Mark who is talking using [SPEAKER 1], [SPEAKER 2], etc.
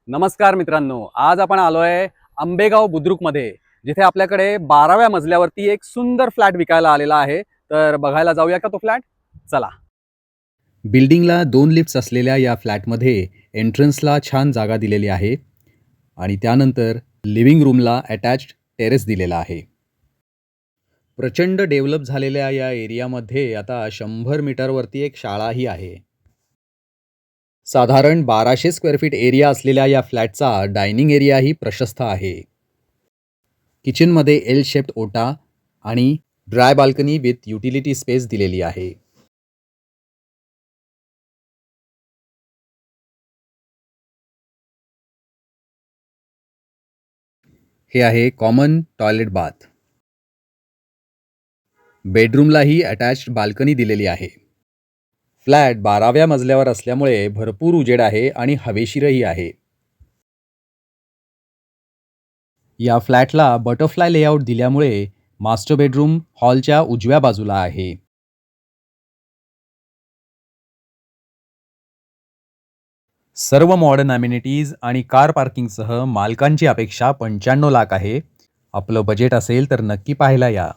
[SPEAKER 1] नमस्कार मित्रांनो, आज आपण आलोय आंबेगाव बुद्रुकमध्ये, जिथे आपल्याकडे 12व्या मजल्यावरती एक सुंदर फ्लॅट विकायला आलेला आहे. तर बघायला जाऊया का तो फ्लॅट? चला. बिल्डिंगला 2 लिफ्ट्स असलेल्या या फ्लॅटमध्ये एंट्रन्सला छान जागा दिलेली आहे आणि त्यानंतर लिव्हिंग रूमला अटॅच्ड टेरेस दिलेला आहे. प्रचंड डेव्हलप झालेल्या या एरियामध्ये आता 100 मीटरवरती एक शाळाही आहे. साधारण 1200 स्क्वेअर फीट एरिया असलेल्या या फ्लॅटचा डायनिंग एरियाही प्रशस्त आहे. किचनमध्ये एल शेप्ड ओटा आणि dry balcony with utility space दिलेली आहे. हे आहे कॉमन टॉयलेट बाथ. बेडरूमलाही अटॅच्ड बाल्कनी दिलेली आहे. फ्लॅट 12व्या मजल्यावर असल्यामुळे भरपूर उजेड आहे आणि हवेशीरही आहे. या फ्लॅटला बटरफ्लाय लेआउट दिल्यामुळे मास्टर बेडरूम हॉलच्या उजव्या बाजूला आहे. सर्व मॉडर्न अमेनिटीज आणि कार पार्किंगसह मालकांची अपेक्षा 95 लाख आहे. आपलं बजेट असेल तर नक्की पाहायला या.